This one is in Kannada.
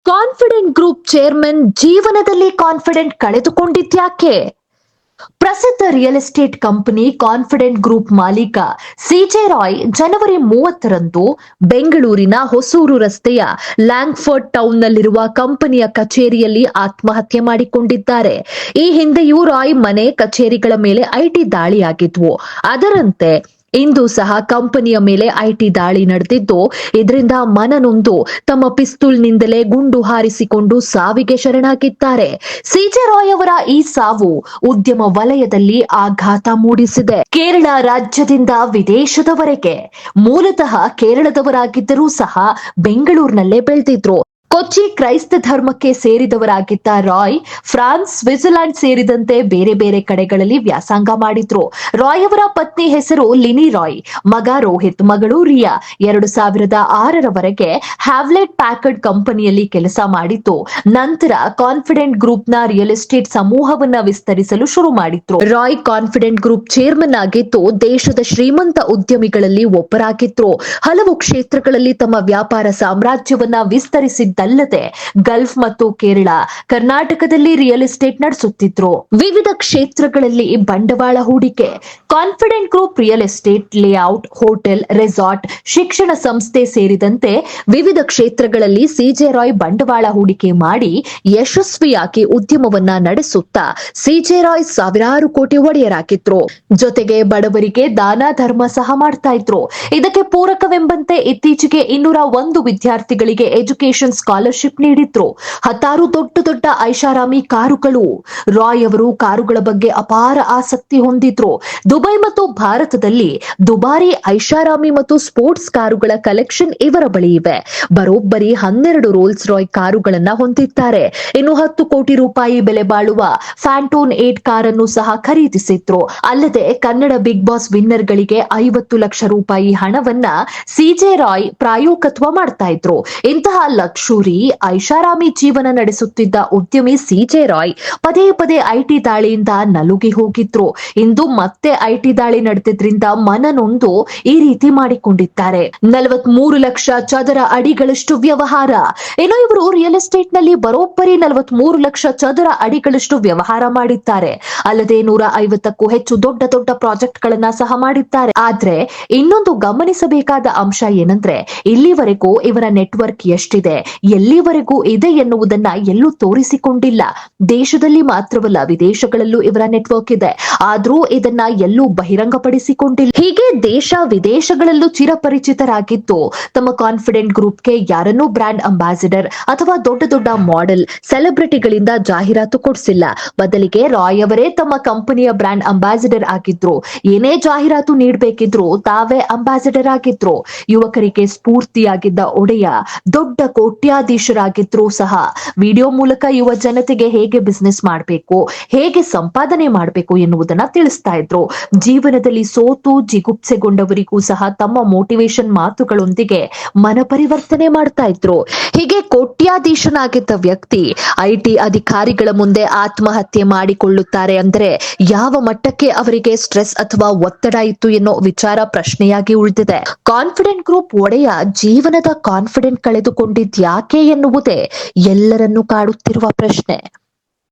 ಕಾನ್ಫಿಡೆಂಟ್ ಗ್ರೂಪ್ ಚೇರ್ಮನ್ ಜೀವನದಲ್ಲಿ ಕಾನ್ಫಿಡೆಂಟ್ ಕಳೆದುಕೊಂಡಿದ್ಯಾಕೆ? ಪ್ರಸಿದ್ಧ real estate company confident group ಮಾಲೀಕ ಸಿಜೆ ರಾಯ್ ಜನವರಿ 30ರಂದು ಬೆಂಗಳೂರಿನ ಹೊಸೂರು ರಸ್ತೆಯ ಲ್ಯಾಂಗ್ಫರ್ಡ್ ಟೌನ್ನಲ್ಲಿರುವ ಕಂಪನಿಯ ಕಚೇರಿಯಲ್ಲಿ ಆತ್ಮಹತ್ಯೆ ಮಾಡಿಕೊಂಡಿದ್ದಾರೆ. ಈ ಹಿಂದೆಯೂ ರಾಯ್ ಮನೆ ಕಚೇರಿಗಳ ಮೇಲೆ ಐಟಿ ದಾಳಿಯಾಗಿದ್ವು. ಅದರಂತೆ ಇಂದು ಸಹ ಕಂಪನಿಯ ಮೇಲೆ ಐಟಿ ದಾಳಿ ನಡೆದಿದ್ದು, ಇದರಿಂದ ಮನನೊಂದು ತಮ್ಮ ಪಿಸ್ತೂಲ್ನಿಂದಲೇ ಗುಂಡು ಹಾರಿಸಿಕೊಂಡು ಸಾವಿಗೆ ಶರಣಾಗಿದ್ದಾರೆ. ಸಿಜೆ ರಾಯ್ ಅವರ ಈ ಸಾವು ಉದ್ಯಮ ವಲಯದಲ್ಲಿ ಆಘಾತ ಮೂಡಿಸಿದೆ. ಕೇರಳ ರಾಜ್ಯದಿಂದ ವಿದೇಶದವರೆಗೆ ಮೂಲತಃ ಕೇರಳದವರಾಗಿದ್ದರೂ ಸಹ ಬೆಂಗಳೂರಿನಲ್ಲೇ ಬೆಳೆದಿದ್ರು. ಕೊಚ್ಚಿ ಕ್ರೈಸ್ತ ಧರ್ಮಕ್ಕೆ ಸೇರಿದವರಾಗಿದ್ದ ರಾಯ್ ಫ್ರಾನ್ಸ್, ಸ್ವಿಟ್ಜರ್ಲೆಂಡ್ ಸೇರಿದಂತೆ ಬೇರೆ ಬೇರೆ ಕಡೆಗಳಲ್ಲಿ ವ್ಯಾಸಂಗ ಮಾಡಿದ್ರು. ರಾಯ್ ಅವರ ಪತ್ನಿ ಹೆಸರು ಲಿನಿ ರಾಯ್, ಮಗ ರೋಹಿತ್, ಮಗಳು ರಿಯಾ. 2006ರವರೆಗೆ ಹ್ಯಾವ್ಲೆಟ್ ಪ್ಯಾಕರ್ಡ್ ಕಂಪನಿಯಲ್ಲಿ ಕೆಲಸ ಮಾಡಿದ್ದು, ನಂತರ ಕಾನ್ಫಿಡೆಂಟ್ ಗ್ರೂಪ್ನ ರಿಯಲ್ ಎಸ್ಟೇಟ್ ಸಮೂಹವನ್ನ ವಿಸ್ತರಿಸಲು ಶುರು ಮಾಡಿದ್ರು. ರಾಯ್ ಕಾನ್ಫಿಡೆಂಟ್ ಗ್ರೂಪ್ ಚೇರ್ಮನ್ ಆಗಿದ್ದು, ದೇಶದ ಶ್ರೀಮಂತ ಉದ್ಯಮಿಗಳಲ್ಲಿ ಒಬ್ಬರಾಗಿದ್ರು. ಹಲವು ಕ್ಷೇತ್ರಗಳಲ್ಲಿ ತಮ್ಮ ವ್ಯಾಪಾರ ಸಾಮ್ರಾಜ್ಯವನ್ನ ವಿಸ್ತರಿಸಿದ್ದಲ್ಲದೆ ಗಲ್ಫ್ ಮತ್ತು ಕೇರಳ, ಕರ್ನಾಟಕದಲ್ಲಿ ರಿಯಲ್ ಎಸ್ಟೇಟ್ ನಡೆಸುತ್ತಿದ್ರು. ವಿವಿಧ ಕ್ಷೇತ್ರಗಳಲ್ಲಿ ಬಂಡವಾಳ ಹೂಡಿಕೆ. Confident group real estate, layout, hotel, resort, ಶಿಕ್ಷಣ ಸಂಸ್ಥೆ ಸೇರಿದಂತೆ ವಿವಿಧ ಕ್ಷೇತ್ರಗಳಲ್ಲಿ ಸಿಜೆ ರಾಯ್ ಬಂಡವಾಳ ಹೂಡಿಕೆ ಮಾಡಿ ಯಶಸ್ವಿಯಾಗಿ ಉದ್ಯಮವನ್ನ ನಡೆಸುತ್ತಾ ಸಿಜೆ ರಾಯ್ ಸಾವಿರಾರು ಕೋಟಿ ಒಡೆಯರಾಗಿದ್ರು. ಜೊತೆಗೆ ಬಡವರಿಗೆ ದಾನ ಧರ್ಮ ಸಹ ಮಾಡ್ತಾ ಇದ್ರು. ಇದಕ್ಕೆ ಪೂರಕವೆಂಬಂತೆ ಇತ್ತೀಚೆಗೆ 201 ವಿದ್ಯಾರ್ಥಿಗಳಿಗೆ ಎಜುಕೇಶನ್ ಸ್ಕಾಲರ್ಶಿಪ್ ನೀಡಿದ್ರು. 10 ದೊಡ್ಡ ದೊಡ್ಡ ಐಷಾರಾಮಿ ಕಾರುಗಳು. ರಾಯ್ ಅವರು ಕಾರುಗಳ ಬಗ್ಗೆ ಅಪಾರ ಆಸಕ್ತಿ ಹೊಂದಿದ್ರು. ದುಬೈ ಮತ್ತು ಭಾರತದಲ್ಲಿ ದುಬಾರಿ ಐಷಾರಾಮಿ ಮತ್ತು ಸ್ಪೋರ್ಟ್ಸ್ ಕಾರುಗಳ ಕಲೆಕ್ಷನ್ ಇವರ ಬಳಿ ಇವೆ. ಬರೋಬ್ಬರಿ 12 ರೋಲ್ಸ್ ರಾಯ್ ಕಾರುಗಳನ್ನ ಹೊಂದಿದ್ದಾರೆ. ಇನ್ನು 10 ಕೋಟಿ ರೂಪಾಯಿ ಬೆಲೆ ಬಾಳುವ ಫ್ಯಾಂಟೋನ್ 8 ಕಾರನ್ನು ಸಹ ಖರೀದಿಸಿದ್ರು. ಅಲ್ಲದೆ ಕನ್ನಡ ಬಿಗ್ ಬಾಸ್ ವಿನ್ನರ್ ಗಳಿಗೆ 50 ಲಕ್ಷ ರೂಪಾಯಿ ಹಣವನ್ನ ಸಿಜೆ ರಾಯ್ ಪ್ರಾಯೋಗತ್ವ ಮಾಡ್ತಾ ಇದ್ರು. ಇಂತಹ ಲಕ್ಷುರಿ ಐಷಾರಾಮಿ ಜೀವನ ನಡೆಸುತ್ತಿದ್ದ ಉದ್ಯಮಿ ಸಿಜೆ ರಾಯ್ ಪದೇ ಪದೇ ಐಟಿ ದಾಳಿಯಿಂದ ನಲುಗಿ ಹೋಗಿದ್ರು. ಇಂದು ಮತ್ತೆ ಐಟಿ ದಾಳಿ ನಡೆದಿದ್ರಿಂದ ಮನನೊಂದು ಈ ರೀತಿ ಮಾಡಿಕೊಂಡಿದ್ದಾರೆ. 43 ಲಕ್ಷ ಚದರ ಅಡಿಗಳಷ್ಟು ವ್ಯವಹಾರ. ಏನೋ ಇವರು ರಿಯಲ್ ಎಸ್ಟೇಟ್ ನಲ್ಲಿ ಬರೋಬ್ಬರಿ 43 ಲಕ್ಷ ಚದರ ಅಡಿಗಳಷ್ಟು ವ್ಯವಹಾರ ಮಾಡಿದ್ದಾರೆ. ಅಲ್ಲದೆ 150ಕ್ಕೂ ಹೆಚ್ಚು ದೊಡ್ಡ ದೊಡ್ಡ ಪ್ರಾಜೆಕ್ಟ್ ಗಳನ್ನ ಸಹ ಮಾಡಿದ್ದಾರೆ. ಆದ್ರೆ ಇನ್ನೊಂದು ಗಮನಿಸಬೇಕಾದ ಅಂಶ ಏನಂದ್ರೆ, ಇಲ್ಲಿವರೆಗೂ ಇವರ ನೆಟ್ವರ್ಕ್ ಎಷ್ಟಿದೆ, ಎಲ್ಲಿವರೆಗೂ ಇದೆ ಎನ್ನುವುದನ್ನ ಎಲ್ಲೂ ತೋರಿಸಿಕೊಂಡಿಲ್ಲ. ದೇಶದಲ್ಲಿ ಮಾತ್ರವಲ್ಲ, ವಿದೇಶಗಳಲ್ಲೂ ಇವರ ನೆಟ್ವರ್ಕ್ ಇದೆ. ಆದ್ರೂ ಇದನ್ನ ಎಲ್ಲೂ ಬಹಿರಂಗಪಡಿಸಿಕೊಂಡಿಲ್ಲ. ಹೀಗೆ ದೇಶ ವಿದೇಶಗಳಲ್ಲೂ ಚಿರಪರಿಚಿತರಾಗಿದ್ದು, ತಮ್ಮ ಕಾನ್ಫಿಡೆಂಟ್ ಗ್ರೂಪ್ಗೆ ಯಾರನ್ನೂ ಬ್ರಾಂಡ್ ಅಂಬಾಸಿಡರ್ ಅಥವಾ ದೊಡ್ಡ ದೊಡ್ಡ ಮಾಡೆಲ್ ಸೆಲೆಬ್ರಿಟಿಗಳಿಂದ ಜಾಹೀರಾತು ಕೊಡಿಸಿಲ್ಲ. ಬದಲಿಗೆ ರಾಯ್ ಅವರೇ ತಮ್ಮ ಕಂಪನಿಯ ಬ್ರಾಂಡ್ ಅಂಬಾಸಿಡರ್ ಆಗಿದ್ರು. ಏನೇ ಜಾಹೀರಾತು ನೀಡಬೇಕಿದ್ರು ತಾವೇ ಅಂಬಾಸಿಡರ್ ಆಗಿದ್ರು. ಯುವಕರಿಗೆ ಸ್ಫೂರ್ತಿಯಾಗಿದ್ದ ಒಡೆಯ ದೊಡ್ಡ ಕೋಟ್ಯಾಧೀಶರಾಗಿದ್ರು ಸಹ ವಿಡಿಯೋ ಮೂಲಕ ಯುವ ಜನತೆಗೆ ಹೇಗೆ ಬಿಸ್ನೆಸ್ ಮಾಡಬೇಕು, ಹೇಗೆ ಸಂಪಾದನೆ ಮಾಡಬೇಕು ಎನ್ನುವುದನ್ನ ತಿಳಿಸ್ತಾ ಇದ್ರು. ಜೀವನದಲ್ಲಿ ಸೋತು ಜಿಗುಪ್ಸೆಗೊಂಡವರಿಗೂ ಸಹ ತಮ್ಮ ಮೋಟಿವೇಶನ್ ಮಾತುಗಳೊಂದಿಗೆ ಮನ ಪರಿವರ್ತನೆ ಮಾಡ್ತಾ ಇದ್ರು. ಹೀಗೆ ಕೋಟ್ಯಾಧೀಶನಾಗಿದ್ದ ವ್ಯಕ್ತಿ ಐಟಿ ಅಧಿಕಾರಿಗಳ ಮುಂದೆ ಆತ್ಮಹತ್ಯೆ ಮಾಡಿಕೊಳ್ಳುತ್ತಾರೆ ಅಂದ್ರೆ ಯಾವ ಮಟ್ಟಕ್ಕೆ ಅವರಿಗೆ ಸ್ಟ್ರೆಸ್ ಅಥವಾ ಒತ್ತಡ ಇತ್ತು ಎನ್ನೋ ವಿಚಾರ ಪ್ರಶ್ನೆಯಾಗಿ ಉಳಿದಿದೆ. ಕಾನ್ಫಿಡೆಂಟ್ ಗ್ರೂಪ್ ಒಡೆಯ ಜೀವನದ ಕಾನ್ಫಿಡೆಂಟ್ ಕಳೆದುಕೊಂಡಿದ್ಯಾಕೆ ಎನ್ನುವುದೇ ಎಲ್ಲರನ್ನೂ ಕಾಡುತ್ತಿರುವ ಪ್ರಶ್ನೆ.